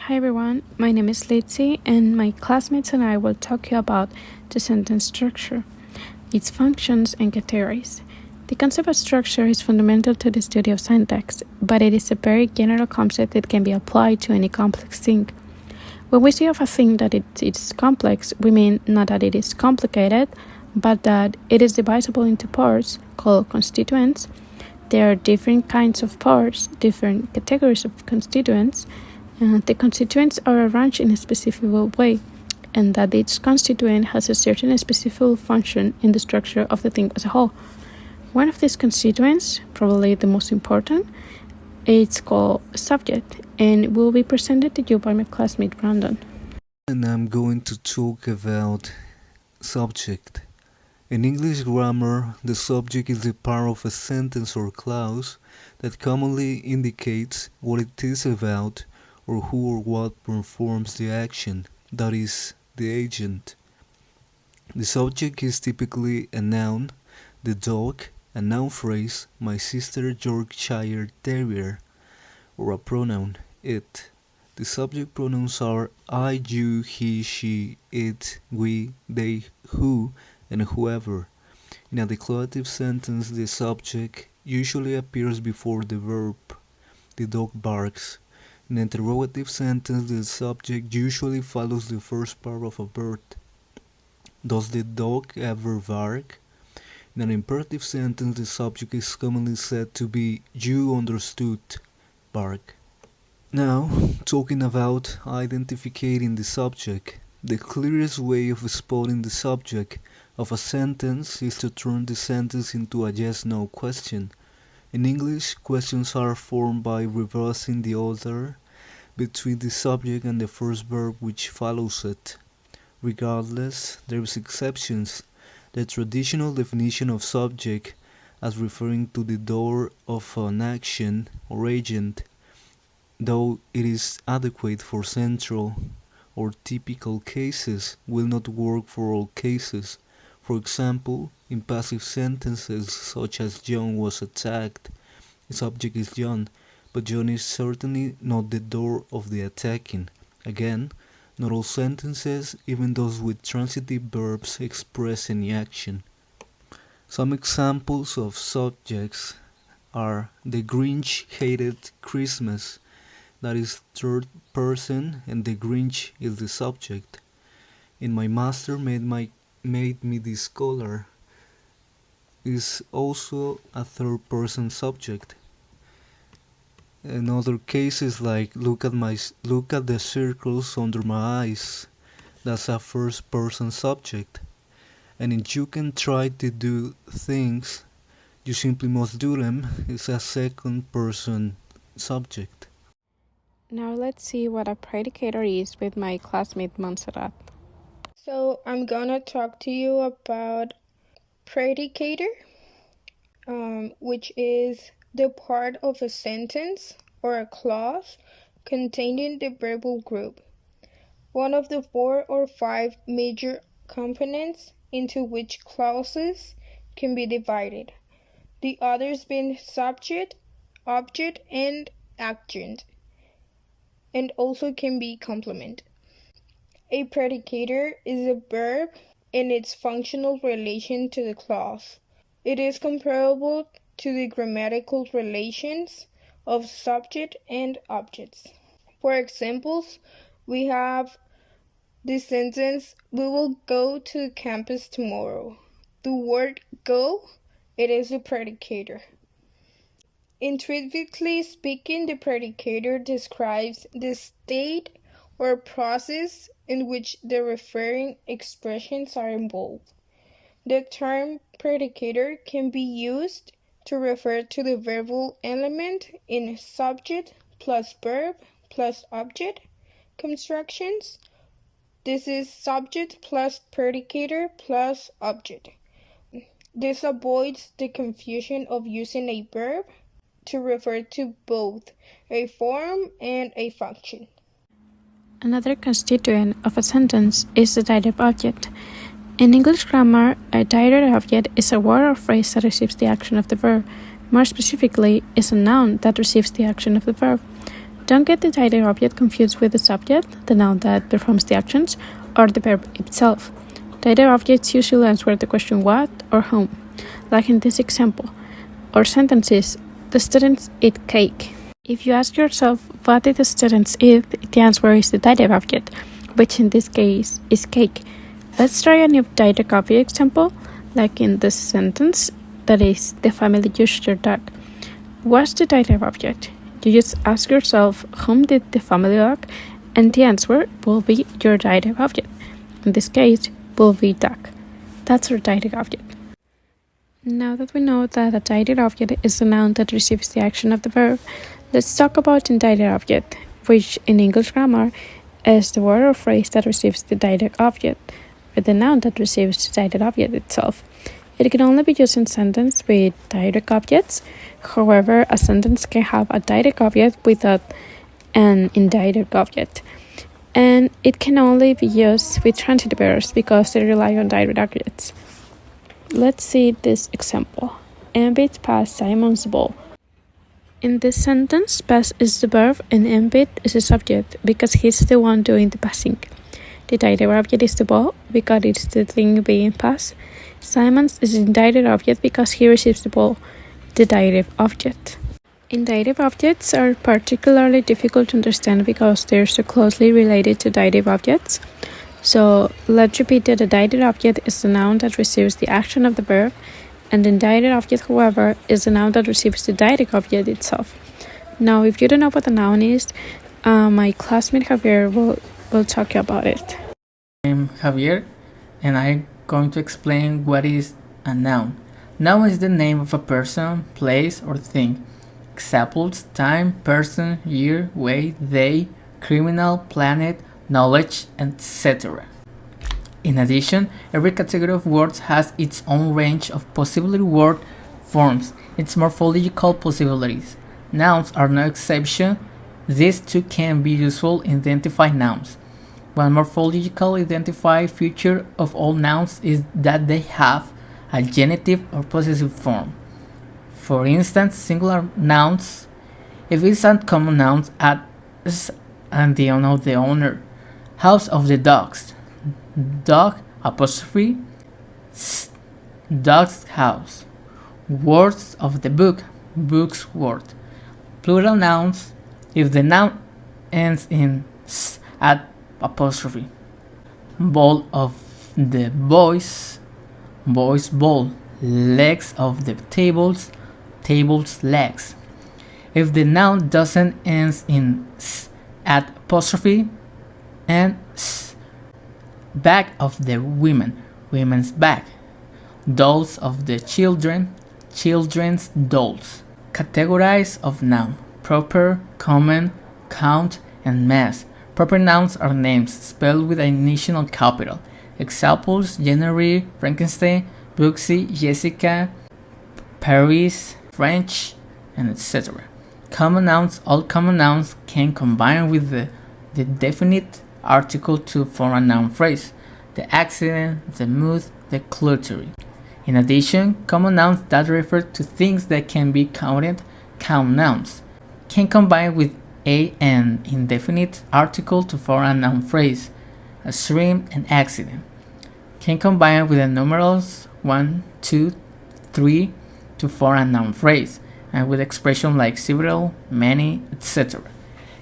Hi everyone, my name is Litzy and my classmates and I will talk to you about the sentence structure, its functions and categories. The concept of structure is fundamental to the study of syntax, but it is a very general concept that can be applied to any complex thing. When we say of a thing that it is complex, we mean not that it is complicated, but that it is divisible into parts called constituents. There are different kinds of parts, different categories of constituents. The constituents are arranged in a specific way, and that each constituent has a certain specific function in the structure of the thing as a whole. One of these constituents, probably the most important, it's called subject, and will be presented to you by my classmate Brandon. And I'm going to talk about subject. In English grammar, the subject is the part of a sentence or clause that commonly indicates what it is about or who or what performs the action, that is, the agent. The subject is typically a noun, the dog, a noun phrase, my sister Yorkshire Terrier, or a pronoun, it. The subject pronouns are I, you, he, she, it, we, they, who, and whoever. In a declarative sentence, the subject usually appears before the verb. The dog barks. In an interrogative sentence, the subject usually follows the first part of a verb. Does the dog ever bark? In an imperative sentence, the subject is commonly said to be you understood, bark. Now, talking about identifying the subject, the clearest way of spotting the subject of a sentence is to turn the sentence into a yes-no question. In English, questions are formed by reversing the order between the subject and the first verb which follows it. Regardless, there is exceptions. The traditional definition of subject as referring to the door of an action or agent, though it is adequate for central or typical cases, will not work for all cases. For example, in passive sentences such as John was attacked, the subject is John, but John is certainly not the door of the attacking. Again, not all sentences, even those with transitive verbs, express any action. Some examples of subjects are the Grinch hated Christmas, that is third person, and the Grinch is the subject. In my master made me this color is also a third person subject. In other cases like look at the circles under my eyes, that's a first person subject. And if you can try to do things, you simply must do them, is a second person subject. Now let's see what a predicator is with my classmate Monserrat. So I'm gonna talk to you about predicator, which is the part of a sentence or a clause containing the verbal group, one of the 4 or 5 major components into which clauses can be divided, the others being subject, object, and adjunct, and also can be complement. A predicator is a verb in its functional relation to the clause. It is comparable to the grammatical relations of subject and objects. For examples, we have the sentence, we will go to campus tomorrow. The word go, it is a predicator. Intrinsically speaking, the predicator describes the state or process in which the referring expressions are involved. The term predicator can be used to refer to the verbal element in subject plus verb plus object constructions. This is subject plus predicator plus object. This avoids the confusion of using a verb to refer to both a form and a function. Another constituent of a sentence is the dative object. In English grammar, a dative object is a word or phrase that receives the action of the verb. More specifically, is a noun that receives the action of the verb. Don't get the dative object confused with the subject, the noun that performs the actions, or the verb itself. Dative objects usually answer the question what or whom, like in this example. Or sentences, the students eat cake. If you ask yourself what did the students eat, the answer is the dative object, which in this case is cake. Let's try a new dative object example, like in this sentence, that is, the family used your dog. What's the dative object? You just ask yourself, whom did the family dog? And the answer will be your dative object. In this case, will be dog. That's our dative object. Now that we know that a dative object is a noun that receives the action of the verb, let's talk about indicative object, which in English grammar is the word or phrase that receives the dative object, or the noun that receives the dative object itself. It can only be used in sentence with direct objects. However, a sentence can have a direct object without an indirect object. And it can only be used with transitive verbs because they rely on direct objects. Let's see this example. Embiid passed Simon's ball. In this sentence, pass is the verb and Embiid is the subject because he's the one doing the passing. The dative object is the ball because it's the thing being passed. Simon's is the indicative object because he receives the ball, the dative object. Indicative objects are particularly difficult to understand because they're so closely related to dative objects. So let's repeat that the dative object is the noun that receives the action of the verb, and the indicative object, however, is the noun that receives the dative object itself. Now, if you don't know what a noun is, my classmate Javier will talk you about it. I'm Javier, and I'm going to explain what is a noun. Noun is the name of a person, place, or thing. Examples: time, person, year, way, day, criminal, planet, knowledge, etc. In addition, every category of words has its own range of possible word forms, its morphological possibilities. Nouns are no exception. These two can be useful in identifying nouns. One morphological identifying feature of all nouns is that they have a genitive or possessive form. For instance, singular nouns, if it's a common noun, add s and the owner of the owner. House of the dogs, dog apostrophe s, dog's house. Words of the book, book's word. Plural nouns, if the noun ends in s, add apostrophe. Ball of the boys, boys' ball. Legs of the tables, table's legs. If the noun doesn't end in s, add apostrophe and s. Bag of the women, women's bag. Dolls of the children, children's dolls. Categorize of noun: proper, common, count, and mass. Proper nouns are names spelled with an initial capital. Examples: January, Frankenstein, Brooksy, Jessica, Paris, French, and etc. Common nouns: all common nouns can combine with the definite article to form a noun phrase: the accident, the mood, the cluttery. In addition, common nouns that refer to things that can be counted, count nouns, can combine with an indefinite article to form a noun phrase: a stream, an accident. Can combine with the numerals 1, 2, 3 to form a noun phrase, and with expressions like several, many, etc.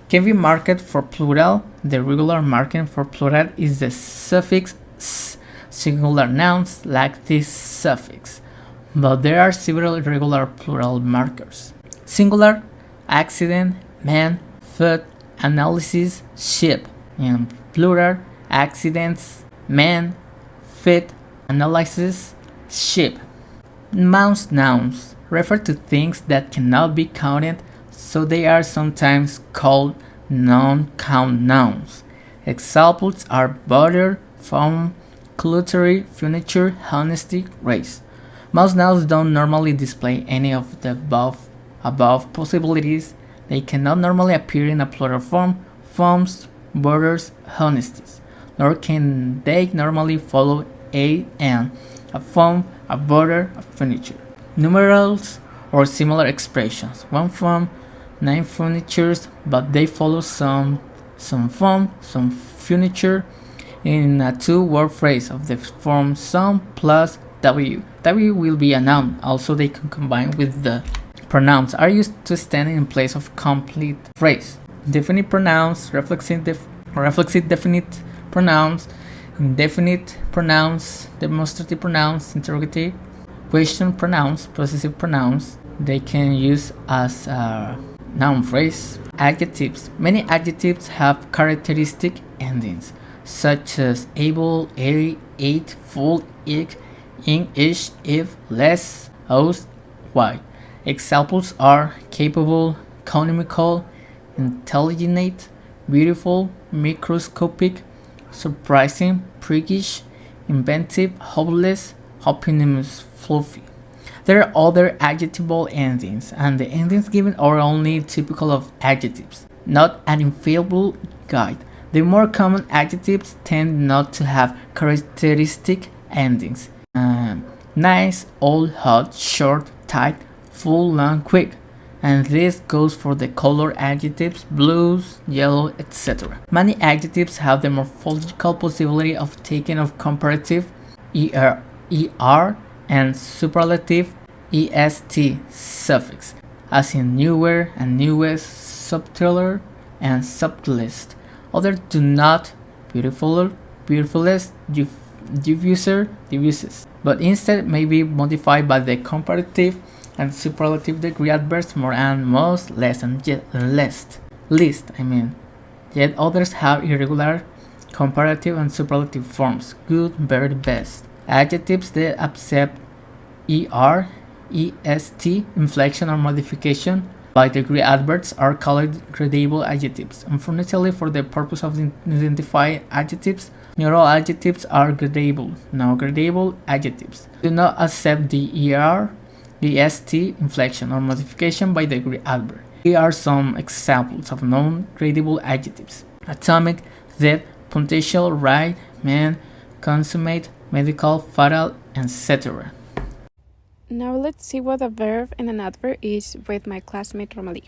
Can be marked for plural. The regular marking for plural is the suffix s. Singular nouns lack this suffix, but there are several irregular plural markers. Singular: accident, man, foot, analysis, ship. And plural: accidents, man, feet, analysis, ship. Mouse nouns refer to things that cannot be counted, so they are sometimes called non-count nouns. Examples are butter, foam, cluttery, furniture, honesty, race. Mouse nouns don't normally display any of the above possibilities. They cannot normally appear in a plural form: foams, butters, honesties. Nor can they normally follow a foam, a butter, a furniture. Numerals or similar expressions: one foam, 9 furnitures, but they follow some form, some furniture in a two-word phrase of the form some plus W. W will be a noun. Also, they can combine with the pronouns are used to stand in place of complete phrase. Definite pronouns, reflexive definite pronouns, indefinite pronouns, demonstrative pronouns, interrogative, question pronouns, possessive pronouns. They can use as a noun phrase. Adjectives. Many adjectives have characteristic endings, such as able, ate, full, ik, in, ish, if, less, os, why. Examples are capable, economical, intelligent, beautiful, microscopic, surprising, priggish, inventive, hopeless, homonymous, fluffy. There are other adjectival endings, and the endings given are only typical of adjectives, not an infallible guide. The more common adjectives tend not to have characteristic endings. Nice, old, hot, short, tight, full, long, quick. And this goes for the color adjectives, blues, yellow, etc. Many adjectives have the morphological possibility of taking of comparative er and superlative est suffix, as in newer and newest, subtler and subtlest. Others do not, beautifuler, beautifulest, diffuser, diffusest, but instead may be modified by the comparative and superlative degree adverbs more and most, less and least. Yet others have irregular comparative and superlative forms, good, very, best. Adjectives that accept est inflection or modification by degree adverbs are called gradable adjectives. Unfortunately, for the purpose of identifying adjectives, not all adjectives are gradable. No gradable adjectives do not accept the est inflection or modification by degree adverb. Here are some examples of non-gradable adjectives: atomic, dead, potential, right, man, consummate, medical, fatal, etc. Now let's see what a verb and an adverb is with my classmate Romali.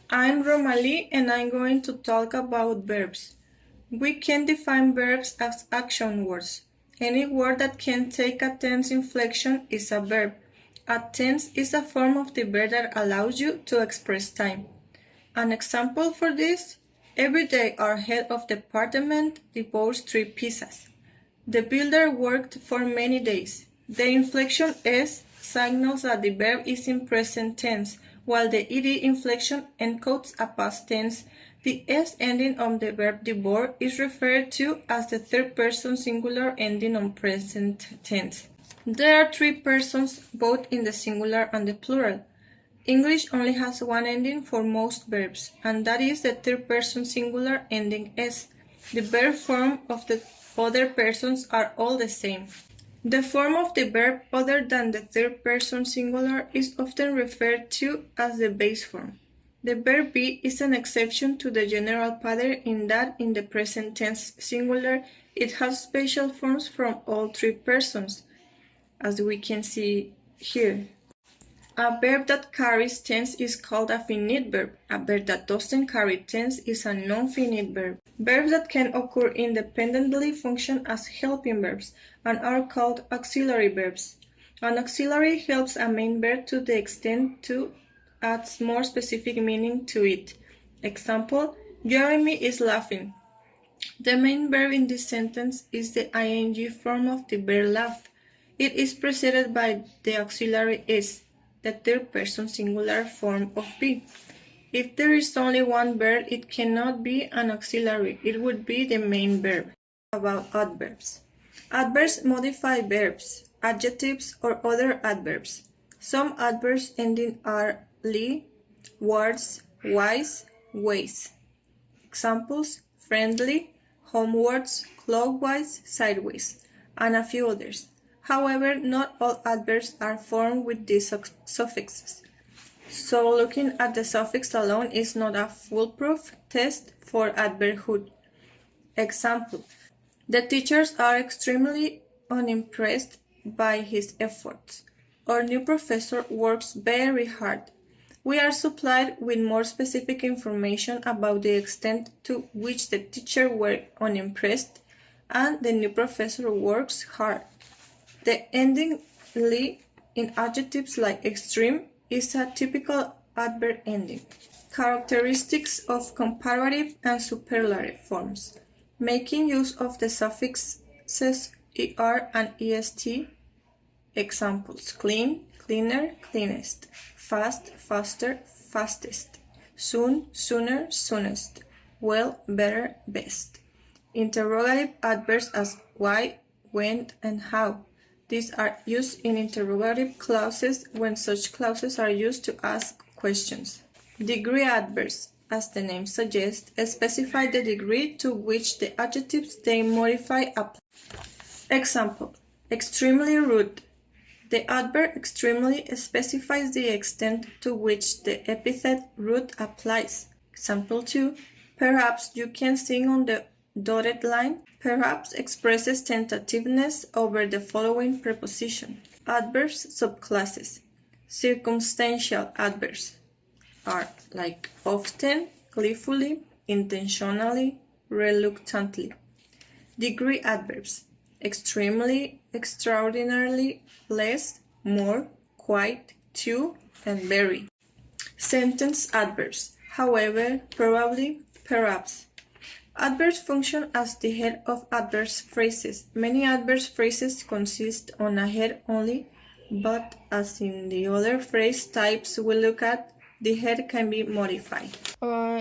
I'm Romali and I'm going to talk about verbs. We can define verbs as action words. Any word that can take a tense inflection is a verb. A tense is a form of the verb that allows you to express time. An example for this: every day our head of department devours 3 pizzas. The builder worked for many days. The inflection S signals that the verb is in present tense, while the ed inflection encodes a past tense. The S ending on the verb devour is referred to as the third person singular ending on present tense. There are 3 persons, both in the singular and the plural. English only has one ending for most verbs, and that is the third person singular ending S. The verb form of the other persons are all the same. The form of the verb other than the third person singular is often referred to as the base form. The verb be is an exception to the general pattern in that in the present tense singular it has special forms from all 3 persons, as we can see here. A verb that carries tense is called a finite verb. A verb that doesn't carry tense is a non-finite verb. Verbs that can occur independently function as helping verbs and are called auxiliary verbs. An auxiliary helps a main verb to the extent to adds more specific meaning to it. Example: Jeremy is laughing. The main verb in this sentence is the ing form of the verb laugh. It is preceded by the auxiliary is, the third person singular form of be. If there is only one verb, it cannot be an auxiliary. It would be the main verb. About adverbs. Adverbs modify verbs, adjectives, or other adverbs. Some adverbs ending are ly, wards, wise, ways. Examples: friendly, homewards, clockwise, sideways, and a few others. However, not all adverbs are formed with these suffixes, so looking at the suffix alone is not a foolproof test for adverbhood. Example: the teachers are extremely unimpressed by his efforts. Our new professor works very hard. We are supplied with more specific information about the extent to which the teacher were unimpressed and the new professor works hard. The ending "ly" in adjectives like extreme is a typical adverb ending. Characteristics of comparative and superlative forms. Making use of the suffixes er and est. Examples: clean, cleaner, cleanest; fast, faster, fastest; soon, sooner, soonest; well, better, best. Interrogative adverbs as why, when, and how. These are used in interrogative clauses when such clauses are used to ask questions. Degree adverbs, as the name suggests, specify the degree to which the adjectives they modify apply. Example: extremely rude. The adverb extremely specifies the extent to which the epithet rude applies. Example 2. Perhaps you can sing on the dotted line. Perhaps expresses tentativeness over the following preposition. Adverbs subclasses. Circumstantial adverbs are like often, gleefully, intentionally, reluctantly. Degree adverbs: extremely, extraordinarily, less, more, quite, too, and very. Sentence adverbs: however, probably, perhaps. Adverbs function as the head of adverb phrases. Many adverb phrases consist on a head only, but as in the other phrase types we look at, the head can be modified.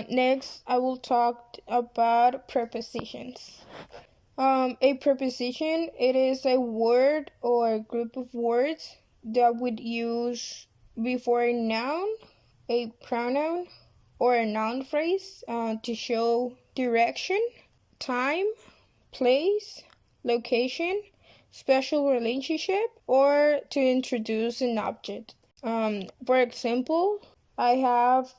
Next, I will talk about prepositions. A preposition, it is a word or a group of words that would use before a noun, a pronoun, or a noun phrase to show direction, time, place, location, special relationship, or to introduce an object. For example, I have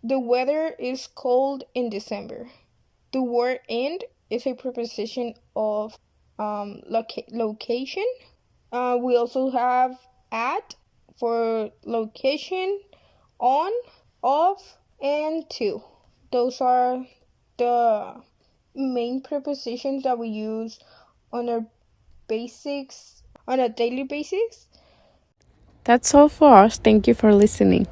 the weather is cold in December. The word "in" is a preposition of location. We also have "at" for location, "on," "off," and "to." Those are the main prepositions that we use on our basics on a daily basis. That's all for us. Thank you for listening.